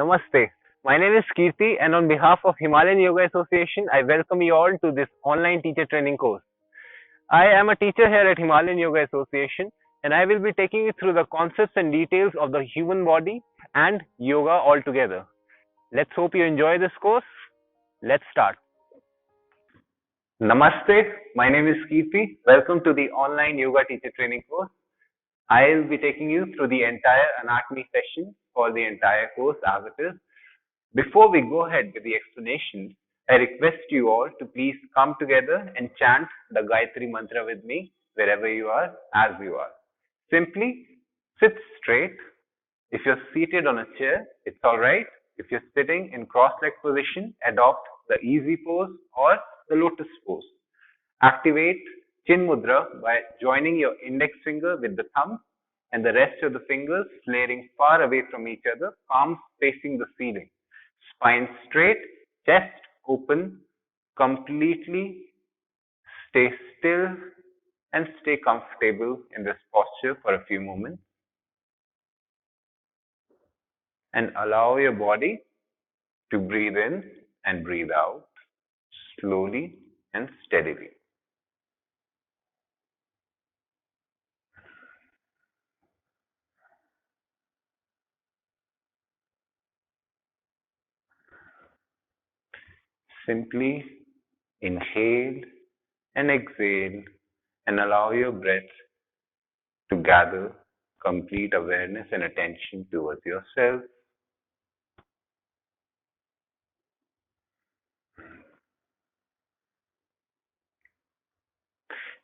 Namaste. My name is Kirti, and on behalf of Himalayan Yoga Association, I welcome you all to this online teacher training course. I am a teacher here at Himalayan Yoga Association, and I will be taking you through the concepts and details of the human body and yoga altogether. Let's hope you enjoy this course. Let's start. Namaste. My name is Kirti. Welcome to the online yoga teacher training course. I'll be taking you through the entire anatomy session for the entire course as it is. Before we go ahead with the explanation, I request you all to please come together and chant the Gayatri Mantra with me wherever you are, as you are. Simply sit straight. If you're seated on a chair, it's alright. If you're sitting in cross-leg position, adopt the easy pose or the lotus pose. Activate Chin Mudra by joining your index finger with the thumb and the rest of the fingers flaring far away from each other, palms facing the ceiling. Spine straight, chest open, completely stay still and stay comfortable in this posture for a few moments. And allow your body to breathe in and breathe out slowly and steadily. Simply inhale and exhale and allow your breath to gather complete awareness and attention towards yourself.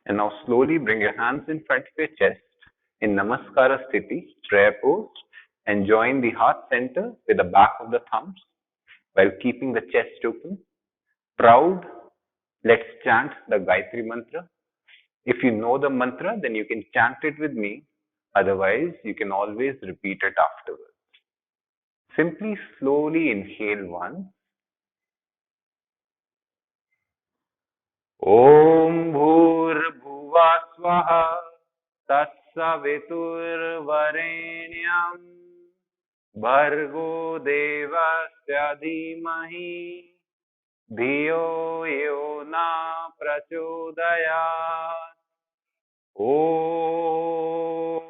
And now slowly bring your hands in front of your chest in Namaskara Sthiti, prayer pose, and join the heart center with the back of the thumbs while keeping the chest open. Proud, let's chant the Gayatri Mantra. If you know the mantra, then you can chant it with me. Otherwise, you can always repeat it afterwards. Simply slowly inhale once. Om Bhurbhuva Swaha Tatsaviturvarenyam Bhargo Devasya Dhimahi Dhiyo Yo Na Prachodayat. Om.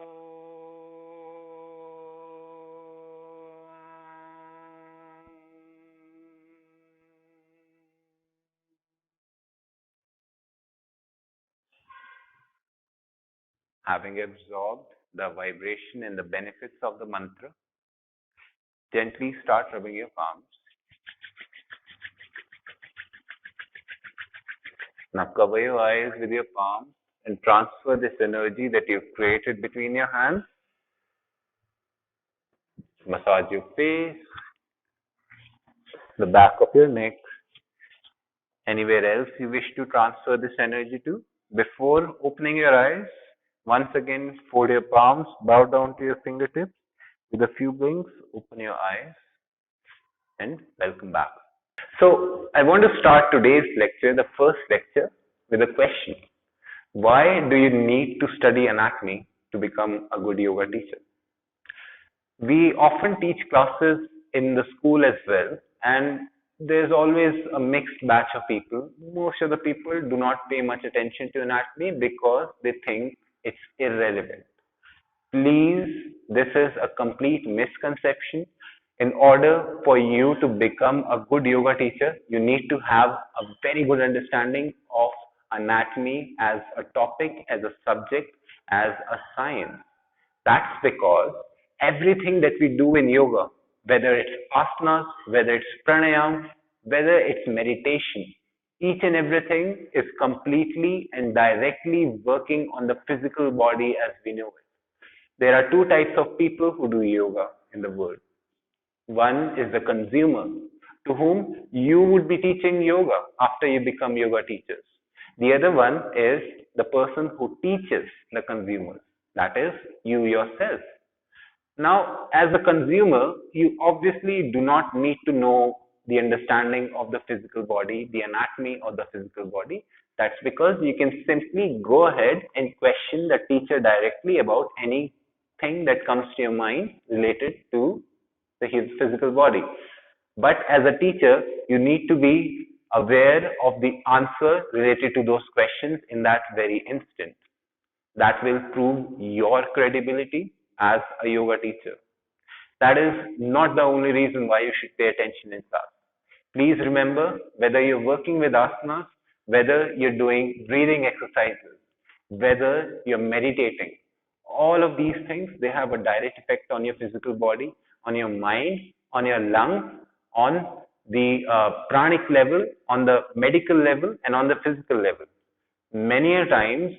Having absorbed the vibration and the benefits of the mantra, gently start rubbing your palms. Now cover your eyes with your palms and transfer this energy that you've created between your hands. Massage your face, the back of your neck, anywhere else you wish to transfer this energy to. Before opening your eyes, once again fold your palms, bow down to your fingertips. With a few blinks, open your eyes and welcome back. So I want to start today's lecture, the first lecture, with a question. Why do you need to study anatomy to become a good yoga teacher? We often teach classes in the school as well, and there's always a mixed batch of people. Most of the people do not pay much attention to anatomy because they think it's irrelevant. Please, this is a complete misconception. In order for you to become a good yoga teacher, you need to have a very good understanding of anatomy as a topic, as a subject, as a science. That's because everything that we do in yoga, whether it's asanas, whether it's pranayam, whether it's meditation, each and everything is completely and directly working on the physical body as we know it. There are two types of people who do yoga in the world. One is the consumer, to whom you would be teaching yoga after you become yoga teachers. The other one is the person who teaches the consumers, that is, you yourself. Now, as a consumer, you obviously do not need to know the understanding of the physical body, the anatomy of the physical body. That's because you can simply go ahead and question the teacher directly about anything that comes to your mind related to the physical body. But as a teacher, you need to be aware of the answer related to those questions in that very instant. That will prove your credibility as a yoga teacher. That is not the only reason why you should pay attention in class. Please remember, whether you're working with asanas, whether you're doing breathing exercises, whether you're meditating, all of these things, they have a direct effect on your physical body, on your mind, on your lungs, on the pranic level, on the medical level, and on the physical level. Many a times,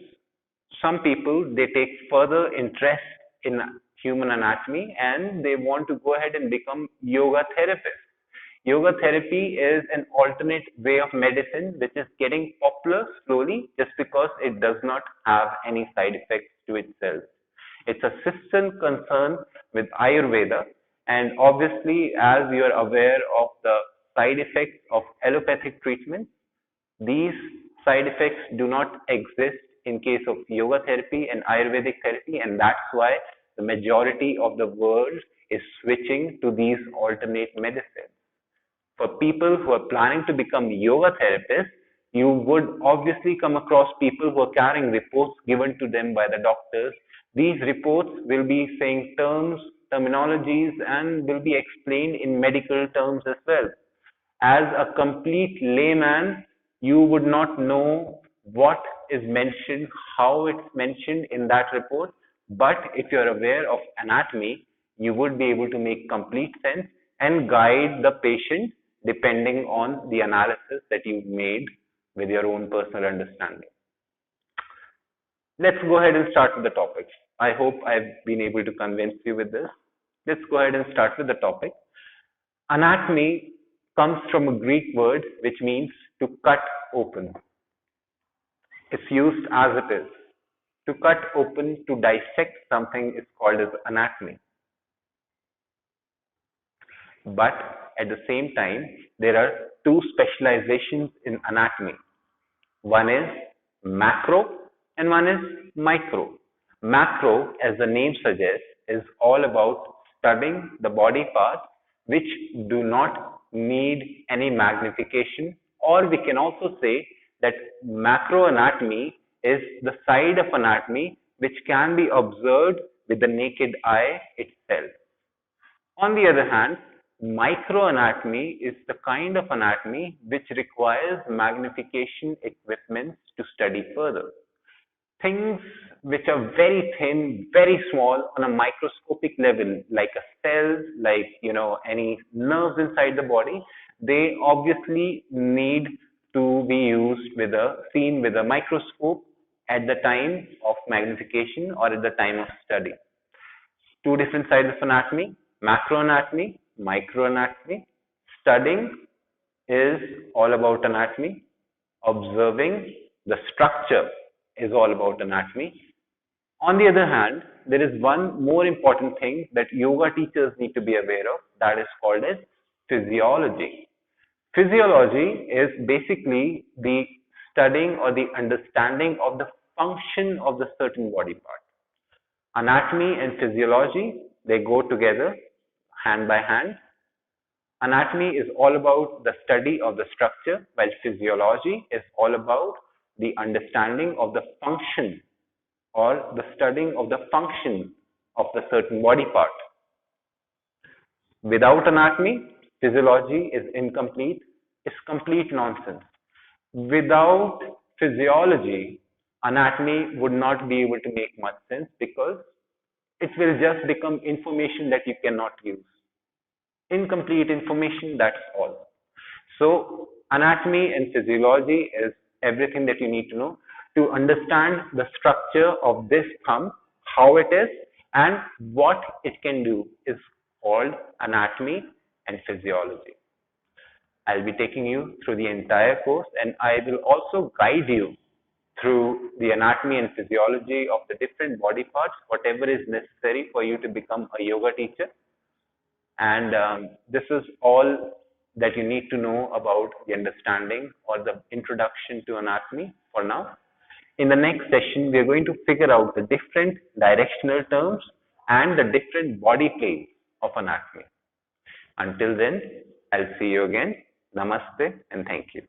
some people, they take further interest in human anatomy and they want to go ahead and become yoga therapists. Yoga therapy is an alternate way of medicine which is getting popular slowly just because it does not have any side effects to itself. It's a sister concern with Ayurveda, and obviously, as you are aware of the side effects of allopathic treatment, these side effects do not exist in case of yoga therapy and Ayurvedic therapy, and that's why the majority of the world is switching to these alternate medicines. For people who are planning to become yoga therapists, you would obviously come across people who are carrying reports given to them by the doctors. These reports will be saying terminologies, and will be explained in medical terms as well. As a complete layman, you would not know what is mentioned, how it's mentioned in that report. But if you're aware of anatomy, you would be able to make complete sense and guide the patient depending on the analysis that you've made with your own personal understanding. Let's go ahead and start with the topic. I hope I've been able to convince you with this. Let's go ahead and start with the topic. Anatomy comes from a Greek word which means to cut open. It's used as it is. To cut open, to dissect something is called as anatomy. But at the same time, there are two specializations in anatomy. One is macro and one is micro. Macro, as the name suggests, is all about studying the body parts which do not need any magnification, or we can also say that macro anatomy is the side of anatomy which can be observed with the naked eye itself. On the other hand, microanatomy is the kind of anatomy which requires magnification equipment to study further. Things which are very thin, very small on a microscopic level, like a cell, like any nerves inside the body, they obviously need to be seen with a microscope at the time of magnification or at the time of study. Two different sides of anatomy: macroanatomy, microanatomy. Studying is all about anatomy. Observing the structure is all about anatomy. On the other hand, there is one more important thing that yoga teachers need to be aware of, that is called as physiology. Physiology is basically the studying or the understanding of the function of the certain body part. Anatomy and physiology, they go together hand by hand. Anatomy is all about the study of the structure, while physiology is all about the understanding of the function or the studying of the function of the certain body part. Without anatomy, physiology is incomplete, it's complete nonsense. Without physiology, anatomy would not be able to make much sense because it will just become information that you cannot use. Incomplete information, that's all. So, anatomy and physiology is everything that you need to know to understand the structure of this thumb, how it is, and what it can do is called anatomy and physiology. I'll be taking you through the entire course, and I will also guide you through the anatomy and physiology of the different body parts, whatever is necessary for you to become a yoga teacher. And this is all that you need to know about the understanding or the introduction to anatomy for now. In the next session, we are going to figure out the different directional terms and the different body planes of anatomy. Until then, I'll see you again. Namaste and thank you.